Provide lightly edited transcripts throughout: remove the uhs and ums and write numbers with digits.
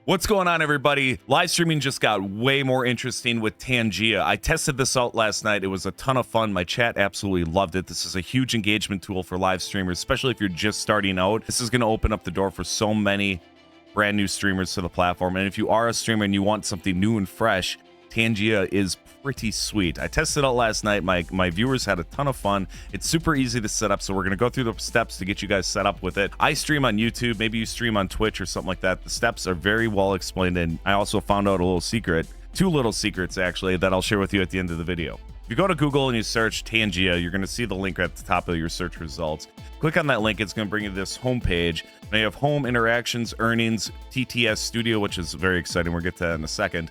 What's going on, everybody? Live streaming just got way more interesting with Tangia. I tested this out last night. It was a ton of fun. My chat absolutely loved it. This is a huge engagement tool for live streamers, especially if you're just starting out. This is going to open up the door for so many brand new streamers to the platform. And if you are a streamer and you want something new and fresh, Tangia is pretty sweet. I tested it out last night. My viewers had a ton of fun. It's super easy to set up, so we're going to go through the steps to get you guys set up with it. I stream on YouTube. Maybe you stream on Twitch or something like that. The steps are very well explained, and I also found out a little secret, two little secrets actually, that I'll share with you at the end of the video. If you go to Google and you search Tangia, you're going to see the link at the top of your search results. Click on that link. It's going to bring you to this home page. Now you have home, interactions, earnings, TTS Studio, which is very exciting. We'll get to that in a second.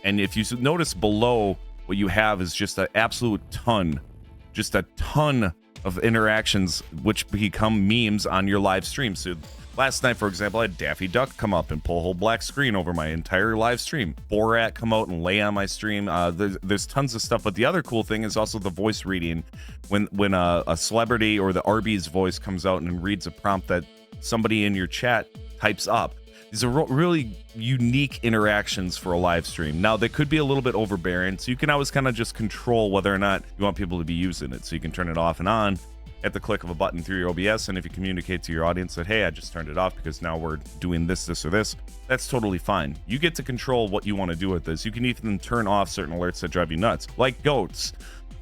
And if you notice below, what you have is just an absolute ton, just a ton of interactions which become memes on your live stream. So last night, for example, I had Daffy Duck come up and pull a whole black screen over my entire live stream. Borat come out and lay on my stream. There's tons of stuff, but the other cool thing is also the voice reading. When a celebrity or the Arby's voice comes out and reads a prompt that somebody in your chat types up. These are really unique interactions for a live stream. Now, they could be a little bit overbearing, so you can always kind of just control whether or not you want people to be using it. So you can turn it off and on at the click of a button through your OBS, and if you communicate to your audience that, hey, I just turned it off because now we're doing this, this, or this, that's totally fine. You get to control what you want to do with this. You can even turn off certain alerts that drive you nuts, like goats.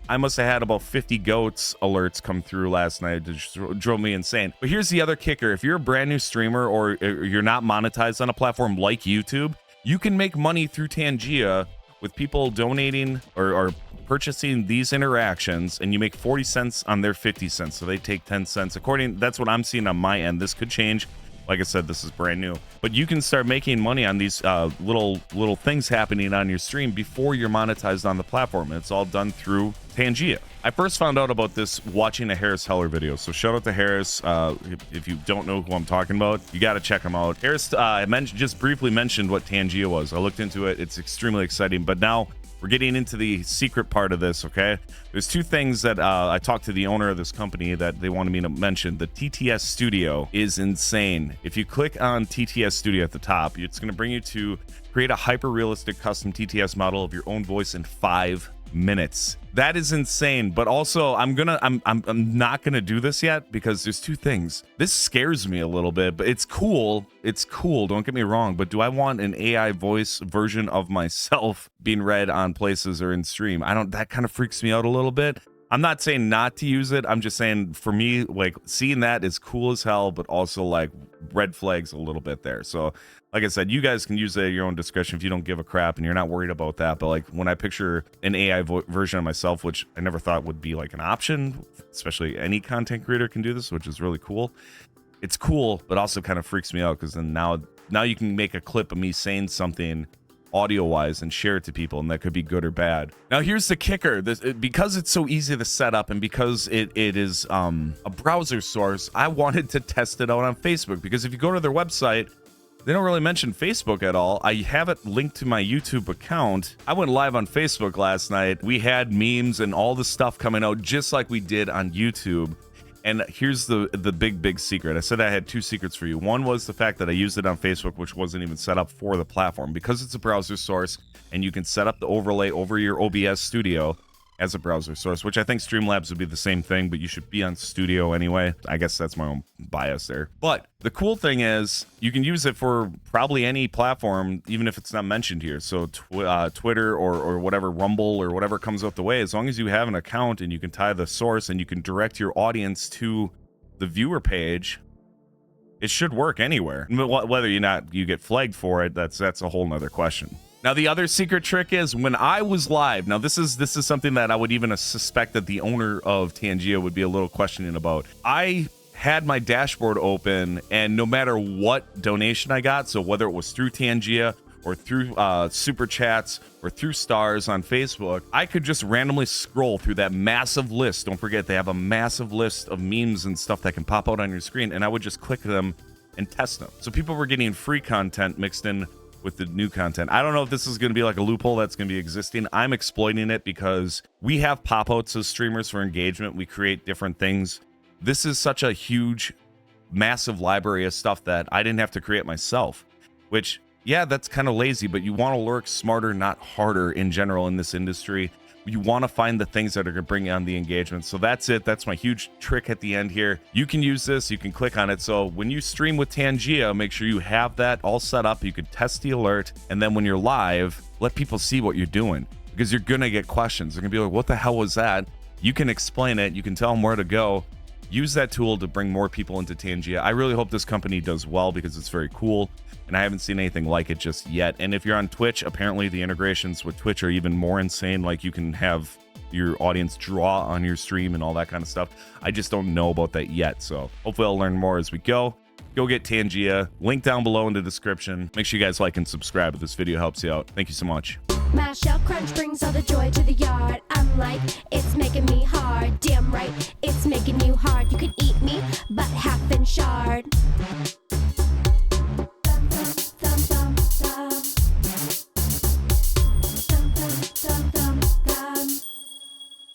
I must have had about 50 goats alerts come through last night. It just drove me insane. But here's the other kicker. If you're a brand new streamer or you're not monetized on a platform like YouTube, you can make money through Tangia with people donating or purchasing these interactions, and you make 40 cents on their 50 cents. So they take 10 cents. That's what I'm seeing on my end. This could change. Like I said, this is brand new, but you can start making money on these little things happening on your stream before you're monetized on the platform. And it's all done through Tangia. I first found out about this watching a Harris Heller video. So shout out to Harris. If you don't know who I'm talking about, you got to check him out. Harris just briefly mentioned what Tangia was. I looked into it. It's extremely exciting, but now we're getting into the secret part of this, okay? There's two things that I talked to the owner of this company that they wanted me to mention. The TTS Studio is insane. If you click on TTS Studio at the top, it's going to bring you to create a hyper-realistic custom TTS model of your own voice in 5 minutes. That is insane. But also, I'm not gonna do this yet because there's two things. This scares me a little bit, but it's cool. It's cool, don't get me wrong, but do I want an AI voice version of myself being read on places or in stream? That kind of freaks me out a little bit. I'm not saying not to use it. I'm just saying, for me, like, seeing that is cool as hell, but also like red flags a little bit there. So like I said, you guys can use it at your own discretion if you don't give a crap and you're not worried about that. But like, when I picture an AI version of myself, which I never thought would be like an option, especially any content creator can do this, which is really cool. It's cool, but also kind of freaks me out because then now you can make a clip of me saying something audio wise and share it to people, and that could be good or bad. Now here's the kicker. Because it's so easy to set up and because it is a browser source, I wanted to test it out on Facebook, because if you go to their website, they don't really mention Facebook at all. I have it linked to my YouTube account. I went live on Facebook last night. We had memes and all the stuff coming out just like we did on YouTube. And here's the big secret. I said I had two secrets for you. One was the fact that I used it on Facebook, which wasn't even set up for the platform, because it's a browser source and you can set up the overlay over your OBS Studio as a browser source, which I think Streamlabs would be the same thing, but you should be on Studio anyway. I guess that's my own bias there. But the cool thing is you can use it for probably any platform, even if it's not mentioned here. So Twitter or whatever, Rumble or whatever comes out the way, as long as you have an account and you can tie the source and you can direct your audience to the viewer page, it should work anywhere. Whether you get flagged for it, that's a whole nother question. Now, the other secret trick is when I was live. Now, this is something that I would even suspect that the owner of Tangia would be a little questioning about. I had my dashboard open, and no matter what donation I got, so whether it was through Tangia or through super chats or through stars on Facebook, I could just randomly scroll through that massive list. Don't forget, they have a massive list of memes and stuff that can pop out on your screen, and I would just click them and test them. So people were getting free content mixed in with the new content. I don't know if this is going to be like a loophole that's going to be existing. I'm exploiting it because we have pop-outs as streamers for engagement. We create different things. This is such a huge, massive library of stuff that I didn't have to create myself, which yeah, that's kind of lazy, but you want to lurk smarter, not harder in general in this industry. You want to find the things that are going to bring on the engagement. So that's it. That's my huge trick at the end here. You can use this. You can click on it. So when you stream with Tangia, make sure you have that all set up. You can test the alert. And then when you're live, let people see what you're doing, because you're going to get questions. They're going to be like, what the hell was that? You can explain it. You can tell them where to go. Use that tool to bring more people into Tangia. I really hope this company does well, because it's very cool, and I haven't seen anything like it just yet. And if you're on Twitch, apparently the integrations with Twitch are even more insane. Like, you can have your audience draw on your stream and all that kind of stuff. I just don't know about that yet, so hopefully I'll learn more as we go. Go get Tangia. Link down below in the description. Make sure you guys like and subscribe if this video helps you out. Thank you so much. Mash up, crunch brings all the joy to the yard. I'm like, it's making me hard. Damn right, it's making you hard. You could eat me, but half and shard.